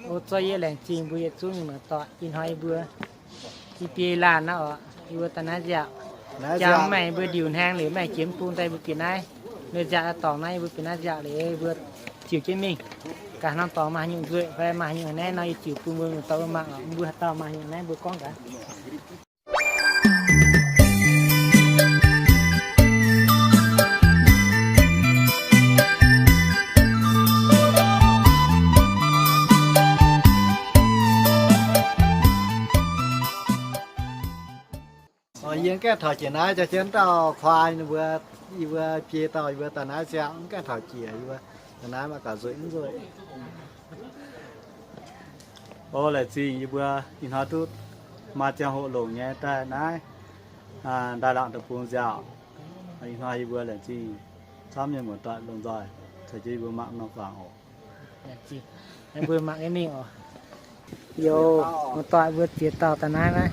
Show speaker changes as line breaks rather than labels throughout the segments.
ô cho ye lẹn chim bùi xuống mà tọt in hai bữa đi pì lan nó ở bữa ta nói dạo chăm mày bữa điều hang để mày kiếm phun tay bữa kia này bữa dạ tỏ này bữa kia này dạ để bữa chịu trên mình cả năm tỏ mà những người về mà những này nó chịu phun bữa tao mà bữa tao mà những này bữa con cả
những cái thỏi chỉ nói cho chúng ta khoai vừa chia tỏi vừa ta nói sẽ cái thỏi chỉ vừa ta nói mà cả rồi rồi ô là gì vừa in hóa tốt mà cho hộ lồng nhé ta nói đa dạng tập phương dạo in hóa vừa là gì sắm như một đoạn lồng rồi thời chi vừa mạng nó vào hộ
em vừa mạng em mình ở vô một tọa vừa chia tàu ta nói này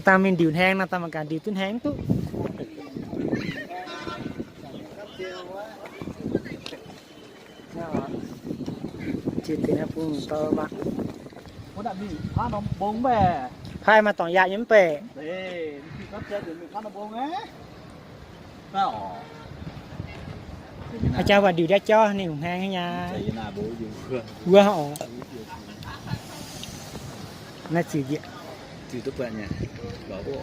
ta mình điều hang ta mà cả điều tuyến hang tu chỉ tiền là phun to mà
muốn đặt gì phá nó bông bè
hai mà toàn dạ nhắm bè
để khi có chơi thì mình phá nó bông á đó
cho và điều ra cho nên cũng hang nha
là bố dùng
vừa họ nó chỉ gì
chỉ tốt vậy nhỉ bảo bộ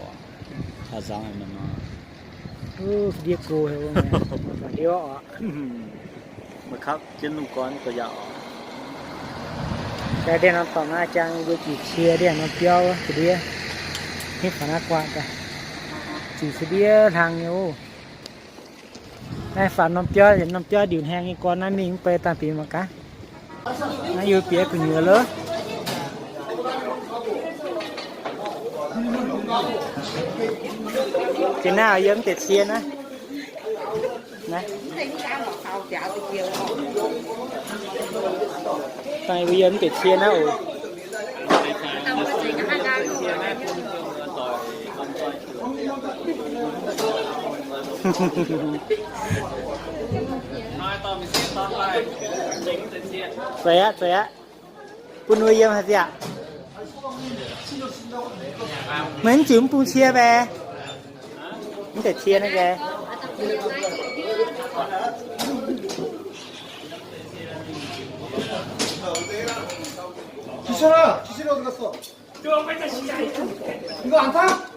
thật sao này mà
đi cô hay không đi họ
mà khóc trên lưng con có dạo
cái đèn nó tỏ na trang vừa chỉ chia đèn nó tiêu thì đi hết phần ác quạt cả chỉ sẽ đi hàng nhiều này phần nó tiêu điều hang cái con này mìnhไปตามปีมาcả nó yêu phía của nhiều lớn trên nào giống tiệt xiên á này tay bây giờ tiệt xiên á ủa saya pun nuôi em hả chị ạ mình chửm pun chia về mình thể chia này kìa
기술아 어디 갔어? 이거 안 타?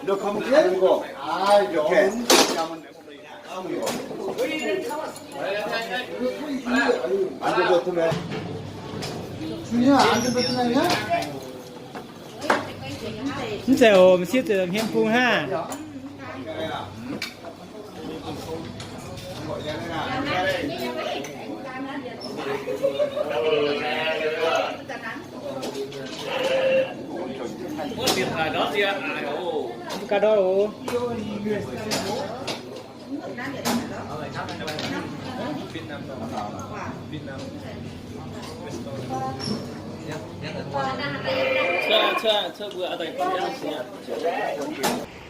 너 가면 가는 거. 아 이렇게. 안전벨트네. 준이야 안전벨트냐?
진짜 ôm siết từ hiên phun ha cá đó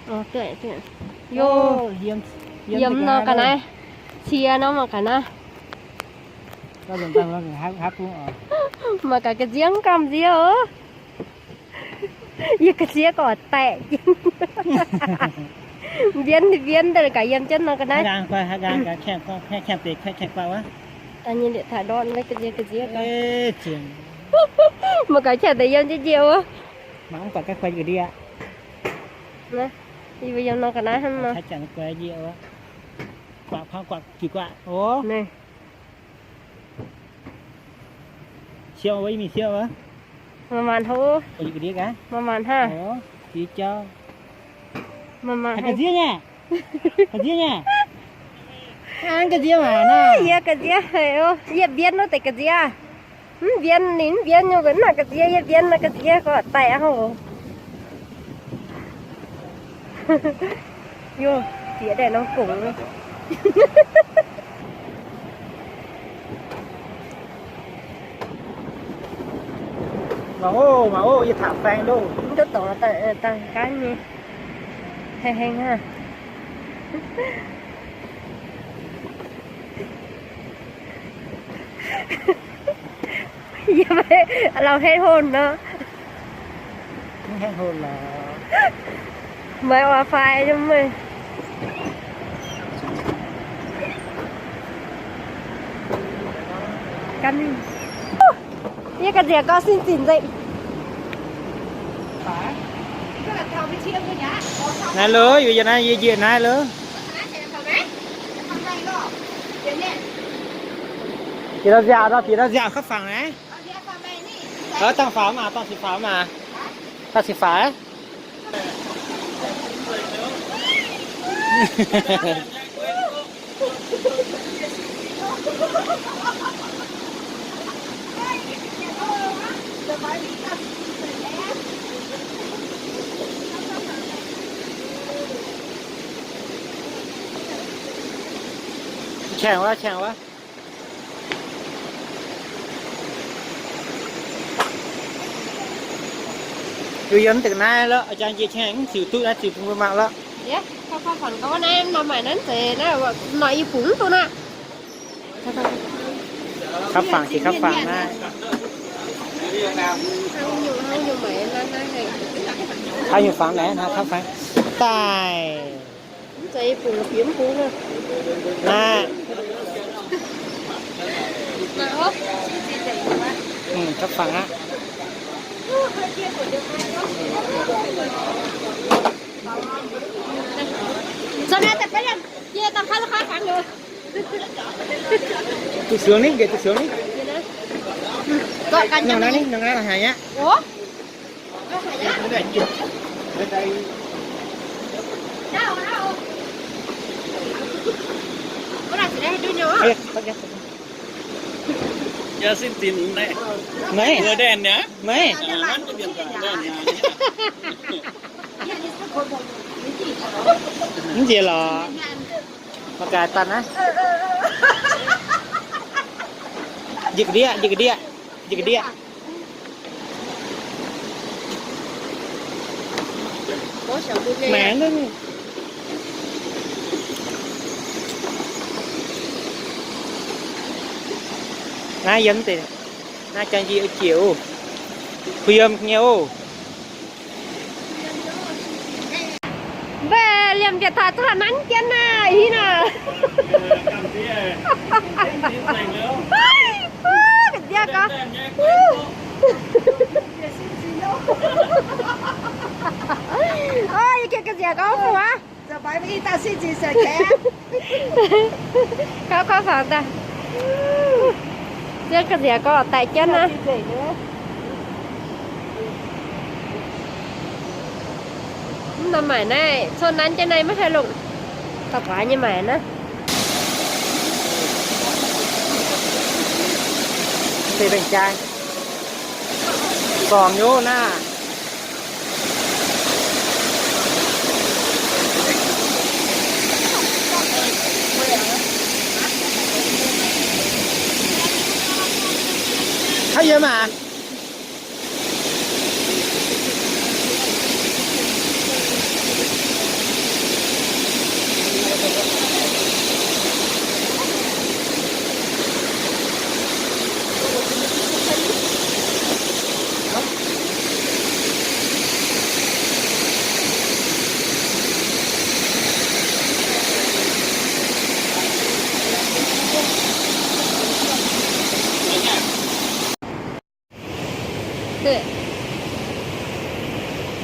ồ
tuyệt vô yếm nó cả này chia nó mà cả này
có dùng tăng nó hát cũng ở
mà cả cái giếng cầm gì ớ như cái giếng có tệ viên rồi cả yếm chân nó cả này
hai gang cả kẹp tệ kẹp vào á
ta nhìn điện thoại đón với cái giếng
ê chuyện
mà cái chả thấy yếm chứ chiều á
mà không phải cái khoai gì đi ạ
nè thì bây giờ nó cả này hơn mà
thấy chẳng khoai gì á quạt kỳ quạt ố
này
siêu với mình siêu á
mà màn hô
cái gì cả
mà màn ha
ố chị cho
mà màn
cái gì nha cái gì nha ăn cái gì mà nó
dạ cái gì hiểu dạ viên nó tại cái gì à viên nín viên nhưng vẫn là cái gì dạ viên là cái gì có tệ không vô phía đây nó cũng
mà ô vậy thảm phèn luôn
rất tổ là tăng cái như hay ha ยังไม่เราให้โทนเนาะ
ไม่ให้โหดหรอ
ไม่ว่าไฟใช่ไหมกันนี่กระเดียก็สิ้นสินเลย
นายเลยอยู่อย่างนั้นเย็นๆนายเลยทีเราจะเราทีเราจะเข้าฝั่งนะตั้งฝามาตั้งสีฟ้ามาตั้งสีฟ้า แข่งวะอยู่ยันตึกนายแล้วอาจารย์เยี่ยแข่งสิวตุ้นะสิวพุ่งมาแล้ว
เดี๋ยวเขาฝันก็ว่านั่นมาใหม่นั้นเสร็จนะว่าหน่อยปุ๋งตัวน่ะ
ครับฝั่งสิครับฝั่งนะ
เขาอยู่ใหม่นั้นนะไง
เขาอยู่ฝั่งไหนนะครับฝั่งใต้
ใจปุ๋งเพี้ยมปุ๋งเลย
นะ
มาโอ้
ครับฝั่งฮะ
ตอนนี้แต่ก็ยังเยี่ยตามค่าราคาขังอยู่
ตุกเสือนี่เดี๋ยวตุกเสือนี่
ก็กัน
น้
ยั
อง
ง
นั่น
ไง
นี่น้องนั่นหายเนี่ย
โอ้ก็หายาก
ไม่ได้จุดไม่ได้
เจ้าก็ได้จะได้ด้วยเนาะ
เฮ้ยเขาจะ
giờ xin tìm này
ไม่
vừa đèn nhá
ไม่
mắt cái điện thoại đèn nhà
นี่เจี๋ยหรอประกาศตันนะหยิกเดียแหมนั่นน่ายันติน่าจังจีเจียวเพียมเงี้ยว
แม่เลี้ยงจะถาถานั้นแกน่ะอีน่ะ เฮ้ยกันเดียก็โอ้ยแกกันเดียก็หัว
จะไปไม่ตัดสินใจเสียแค่
เขาฝากแต่เดียกันเดียก็แต่แกนะทำไมแน่โซนนั้นจะไหนไม่ใช่ลุงกับหวานยังไงนะ
ตีเป็นจานกล่องโยหน้าเขาเยอะมา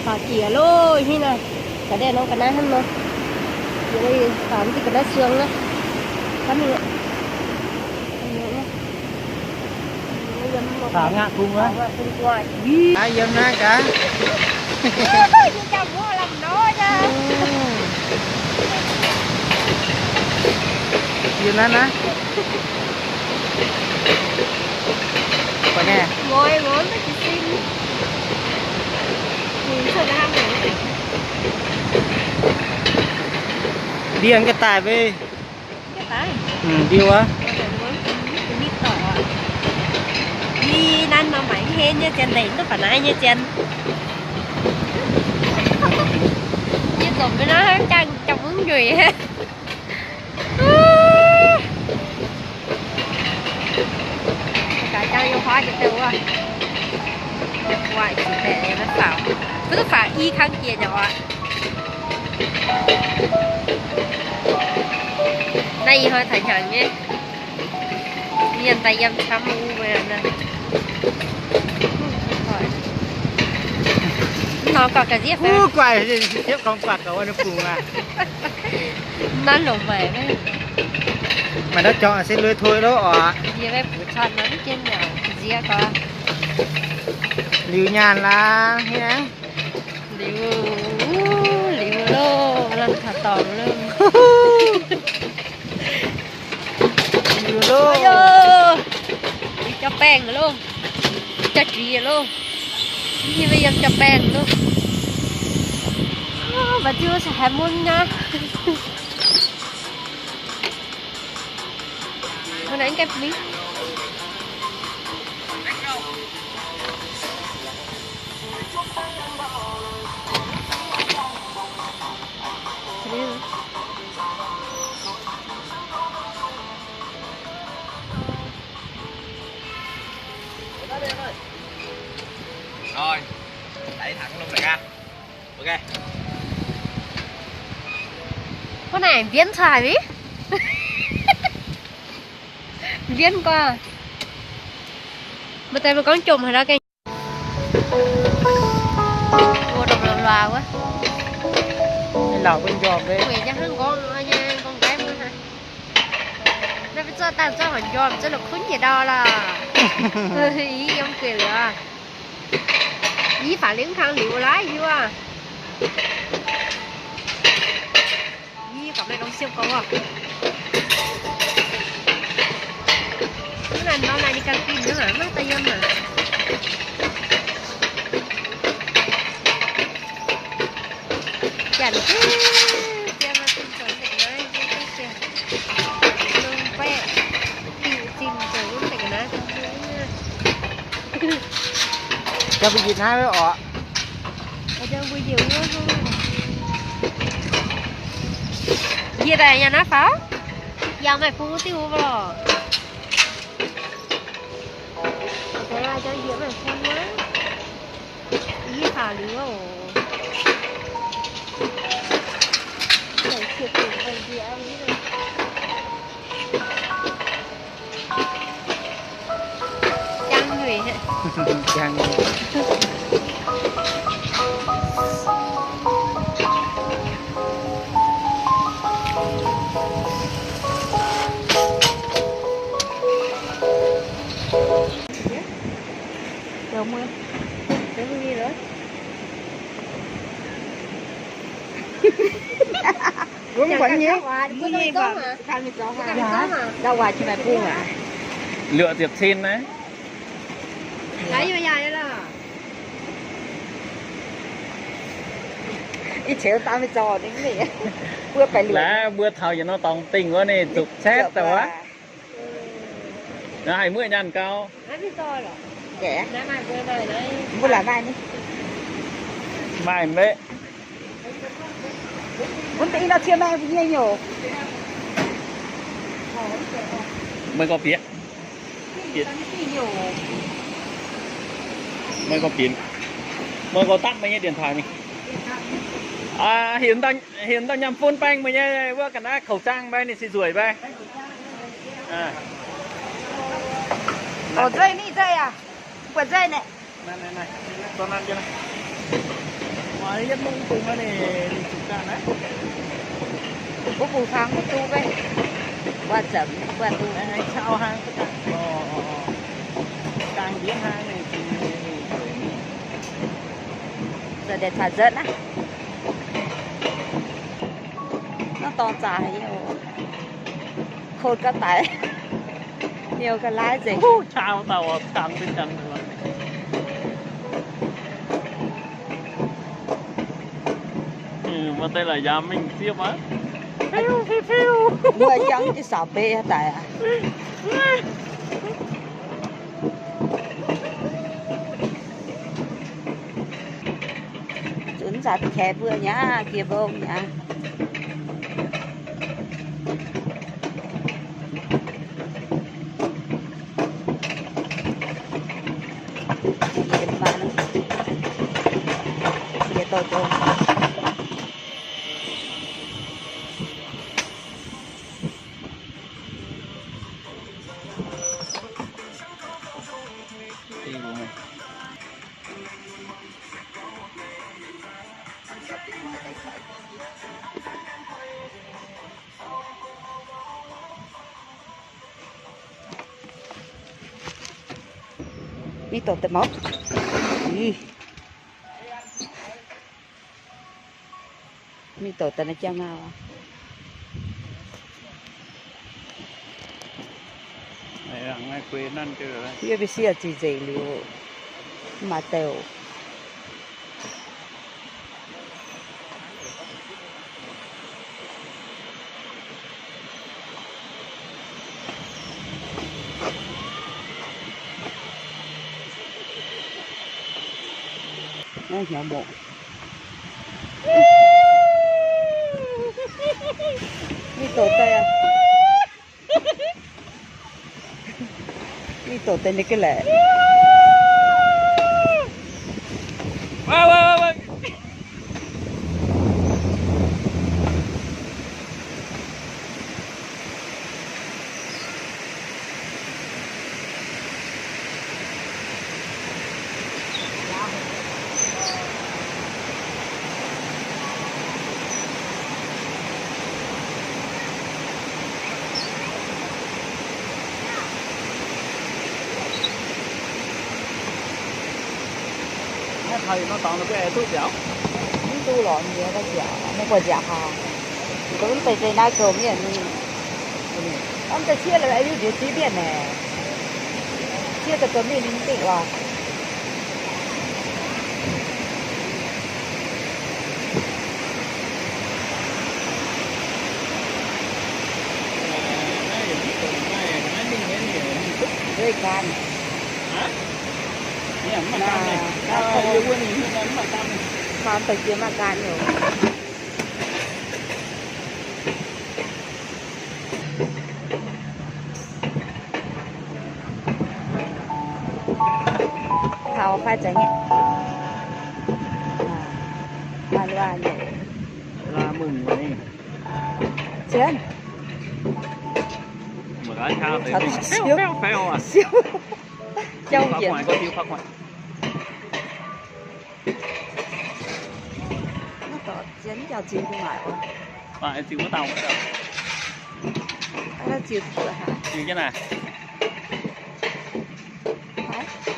ขอเกี่ยโลที่น่ะแต่เดี๋ยวน้องกันนะท่านเนาะเดี๋ยวนี้ถามที่กันได้เชืองนะท่านนี่
ถามงานคุ้มวะ
คุณกว่า
ไอ้ยังนะกะ
จะจับหัวลำน้อยจ้ะ
อยู่นั่นนะไปแน่
ngồi ngồi nó chỉ xin sao nó không được
เดียงก็ตายไป
cái tay
ดีวะ
biết tỏ đi năn mà mày hen nha chân đỉnh nó phải ai nha chân như tụi cái nó chăng trong ứng gì hết khóa cho tôi à được ngoại chủ thể nó bảo cứ tôi phải y kháng kia nhỏ đây hơi thành chẳng nhé nhìn tay em chăm u về nè nó có cái gì
Cú quay thì tiếp con quạt của anh phụ à.
nó lộn về đấy
Mà nó chọn sẽ lưới thôi đó ạ.
gì về phụ chọn nó trên nhau gì có
Liu nhàn là nhé.
liu liu lô lần thả tỏ luôn
Liu lô.
đi cho bèn luôn cho chị luôn như bây giờ cho bèn luôn mà chưa sẽ muốn nha hôm nay anh kẹp miếng
Rồi, đẩy thẳng luôn đại ca. Ok.
con này biến xài đi biến qua mà tại mà con trùng hay là cái ô độc lò lòa quá
Lão bên giọt đấy.
quỷ chắc hơn con cái nữa hả nó phải cho ta cho hoàn giòm cho nó khốn gì đó là ý ông cười à ý phải liếng khăn liệu lái gì à ý cặp này con siêu cầu à cái này nó này đi căng tin nữa hả mắt tay em mà chẳng chứ xem mà tin chuẩn định nói cái lương vẽ tin chuẩn định nói
Cho bị gì hai với ọ.
ở trong video nữa không gì đây nhà nó pháo giờ mày phú tiêu vào thế là cho diễn mày phú quá ý thả lứa ồ để chụp được cái gì em nghĩ là chăng người hả
Chàng.
được không để tôi đi nữa
Đúng quẩn nhé.
Gì vậy?
Đâu hoài chị mày buông à?
Lựa tiệp xin đấy.
Lấy vô dài đó.
Ít chéo tao mới trò đến vậy. Bữa phải lựa.
Lá bữa thầu cho nó tòng tình quá này chụp xét rồi quá. Nó 20 nhằn cao.
Lấy đi to rồi.
Kẻ.
Lấy mai bữa này đấy.
Bữa là vai đi.
Mai mẹ.
Muốn tí nó chia mai với nhiều.
Mới có phía. Mới có pin. Mới có tắt mấy cái điện thoại mình. À hiện ta nhằm phone banh mấy nhá bữa cả khẩu trang bay này xì rủi bay. À.
Ồ dây ní dây à? Quần dây này.
Này, con ăn cho này. Ngoài rất mong cùng cái này chụp ra đấy.
Có bù kháng một tu vậy. Qua chậm, qua tu.
Này sao hang tất cả. Càng biến hang này thì
Giờ để thả dẫn á. Nó to dài nhiều. Khôn các tải. Nhiều cái lái gì.
chào tàu càng bên chân rồi. Mà đây là nhà mình tiếp á.
Mưa trắng chứ sao bê tại à? Chúng ta khẽ vừa nhá, kia bông nhá. mi tổ tự mốc mi tổ tự nó chăng nào
này là ngay quê năn cái rồi
kia bị xia gì gì liệu mà tèo nó nhỏ bộ mi tổ tè mi tổ tè này cái lẻ
wow. Thầy nó toàn là cái thuốc dẻo
tu lọ nhiều cái dẻo nó còn dẻo hà cũng phải cái na cơm này ông ta chia là ai biết điều随便呢chia的革命零定了最干Con phải kiếm mà gan nhiều. Thảo phải tránh nhé. Mà loa nhiều.
là mừng mà đi
Chén.
một cái khao thì phèo à
Siêu. Châu
phát
diện.
ngoài có tiêu phát ngoài
Nó có chén cho chịu không phải không?
tại tiêu có tàu nữa đâu
Nó chịu cửa hả?
như thế này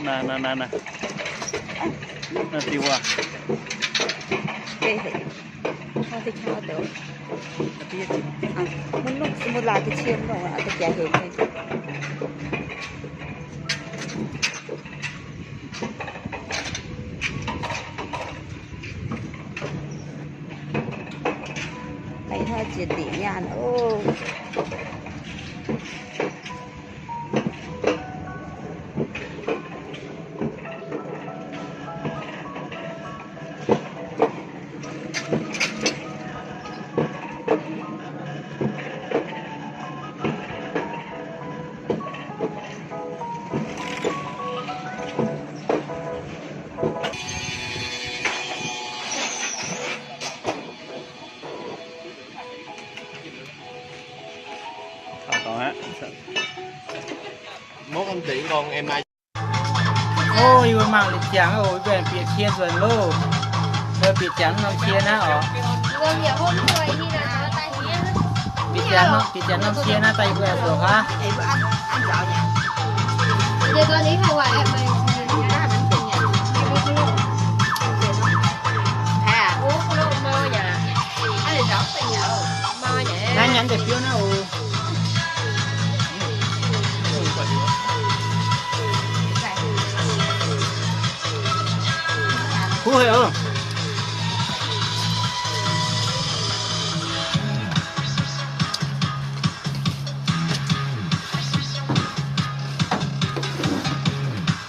nè nè tiêu à
Đây thì không thích khao được. Muốn lúc muốn là cái chiêm rồi à cái chè hình này. Thấy hơi chuyện tỉ nha ô.
còn á
mốt anh tiện con em ai
Ôi, vừa mang lịch trắng rồi, về bị chia dần lô. Rồi bị trắng nó chia na ở.
Gồm nhiều hôm rồi đi là cho tay nhé.
Bị trắng nó chia na tay vừa rồi ha.
Giờ con đi khai quả em mình. À, uống cái lô mơ nhà. Anh là đọc tay nhở. Mơ nhẹ.
Nãy nhắn để phiếu nó ồ. Cú hiểu.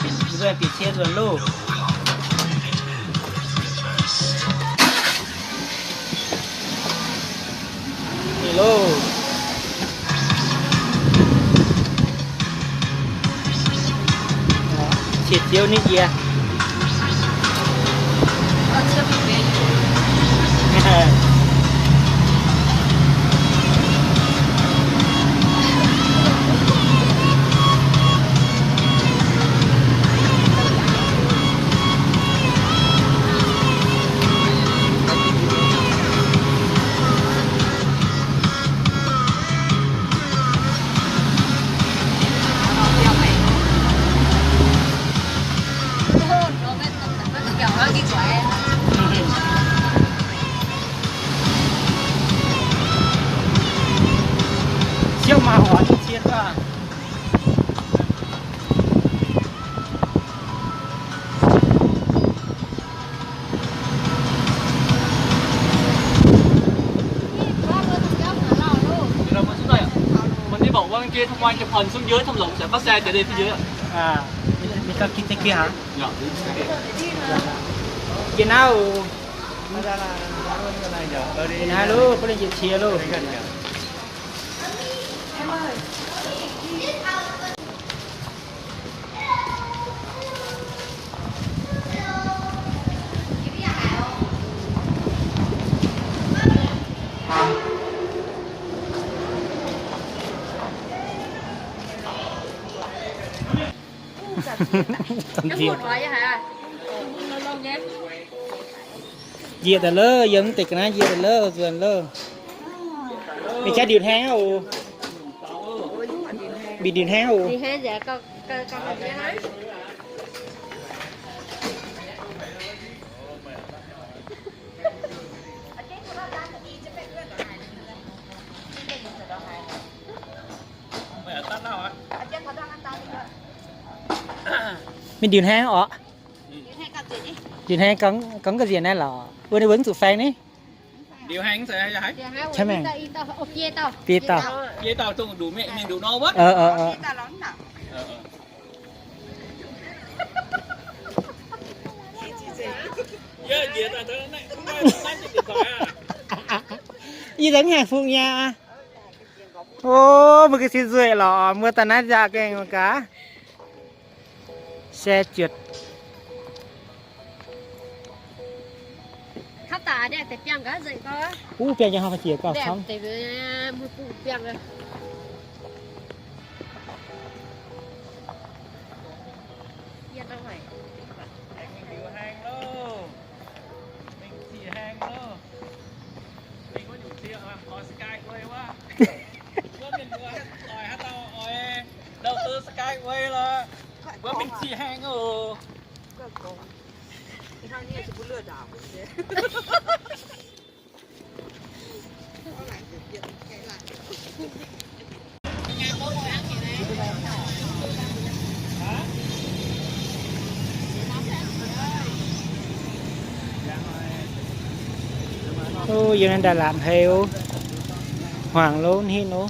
Bây giờ bị chia dần lô. Hello. Chết chiếu nít gì à?
kia thông qua chụp hình xuống dưới thâm lũng sẽ có xe chạy đi phía dưới ạ.
mình có kinh tế kia hả
Dạ.
kia nào
Ra là cái này nhở.
kia nào luôn có lên chuyện chia luôn
Cái
diệt
một vậy hả? Lâu lâu nhé.
diệtแต่เลอะยังติดนะdiệtแต่เลอะส่วนเลอะมีแค่ดินแห้งเอาbịดินแห้งเอา
Thì hai dạ con là gì hả?
Mày ở tắt nào ạ?
mìnhดินแห้งอ๋อ
Hai cặp gì đi?
ดินแห้งcắn cái gì này là vừa đi bứng tụ phèn đấy
Điều hành sẽ hay.
Dạ hai
Thế mày.
in tao ok tao.
Pia tao.
Kia tao tung đủ mẹ mình đủ no bớt. Dạ, dạ ta thế này không ai trên điện thoại à.
gì đánh hàng phụ nha ô một cái xí rưỡi lọ mưa tàn nát ra cái một cá xe trượt
Khắp tà đẹp thì piang cái gì có.
bây giờ họ phải chìa cỏ
Đẹp
không
thì mua phụ piang rồi. Dạ đâu phải.
Mình điều hành lô. Mình chỉ hành lô. Mình có đủ tiền mà có Skyway quá. Có tiền nữa hỏi hát tao hỏi đầu tư Skyway là với mình chỉ hành ở.
ô giờ nên Đà Lạt heo hoàng luôn hi nó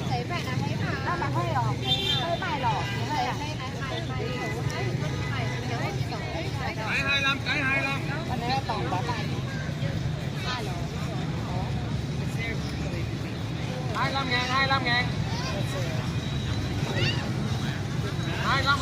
Thấy vậy là thấy mà. Đó là hơi đỏ. Hơi bài đỏ. Hơi bài.
Cái 25.
Còn đây là tổng quá bài.
25 ngàn. 25.